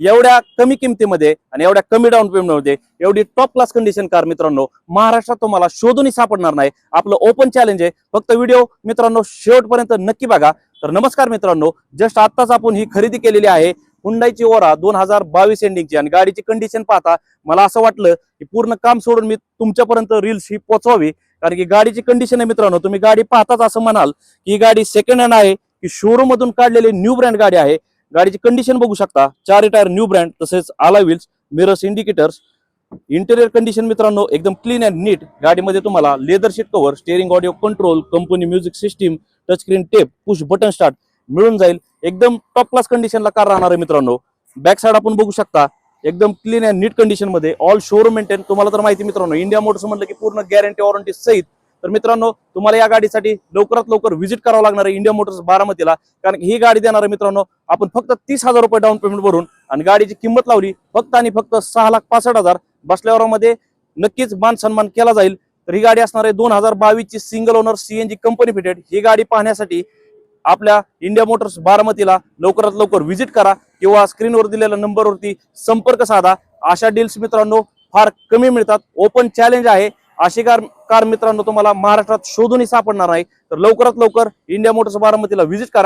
एवढ्या कमी किमतीमध्ये आणि एवढ्या कमी डाऊन पेमेंटमध्ये एवढी टॉप क्लास कंडिशन कार मित्रांनो महाराष्ट्रात तुम्हाला शोधूनही सापडणार नाही। आपलं ओपन चॅलेंज आहे, फक्त व्हिडिओ मित्रांनो शेवटपर्यंत नक्की बघा। तर नमस्कार मित्रांनो, जस्ट आत्ताच आपण ही खरेदी केलेली आहे हुंडाईची ओरा 2022 एंडिंगची आणि गाडीची कंडिशन पाहता मला असं वाटलं की पूर्ण काम सोडून मी तुमच्यापर्यंत रील्स ही पोहोचवावी, कारण की गाडीची कंडिशन आहे मित्रांनो। तुम्ही गाडी पाहताच असं म्हणाल की ही गाडी सेकंड हँड आहे की शोरूम मधून काढलेली न्यू ब्रँड गाडी आहे। गाडीची कंडिशन बघू शकता, 4 टायर न्यू ब्रँड, तसेच alloy wheels, mirrors, indicators, interior condition मित्रांनो एकदम क्लीन अँड नीट। गाडीमध्ये तुम्हाला leather seat cover, steering audio control, company music system, touch screen tape, push button start मिळून जाईल। एकदम टॉप क्लास कंडिशनला कार राहणार आहे मित्रांनो। बॅक साइड आपण बघू शकता एकदम क्लीन अँड नीट कंडिशन मध्ये, ऑल शोरूम मेंटेन। तुम्हाला तर माहिती मित्रांनो इंडिया मोटर्स म्हणलं की पूर्ण गॅरंटी वॉरंटी सहित। तर मित्रांनो तुम्हाला या गाडीसाठी लवकरात लवकर व्हिजिट करावं लागणार आहे इंडिया मोटर्स बारामतीला, कारण ही गाडी देणार आहे मित्रांनो आपण फक्त 30,000 रुपये डाऊन पेमेंट भरून आणि गाडीची किंमत लावली फक्त आणि फक्त 6,65,000। बसल्यावर मध्ये नक्कीच मान सन्मान केला जाईल। तर ही गाडी असणार आहे 2022 ची single owner C N G company fitted. ही गाडी पाहण्यासाठी आपल्या इंडिया मोटर्स बारामतीला लवकरात लवकर व्हिजिट करा किंवा स्क्रीनवर दिलेल्या नंबरवरती संपर्क साधा। अशा डील्स मित्रांनो फार कमी मिळतात, ओपन चॅलेंज आहे। अशी कार मित्रांनो तुम्हाला महाराष्ट्रात शोधूनही सापडणार नाही। तर लवकरात लवकर इंडिया मोटर्स बारामतीला व्हिजिट करा।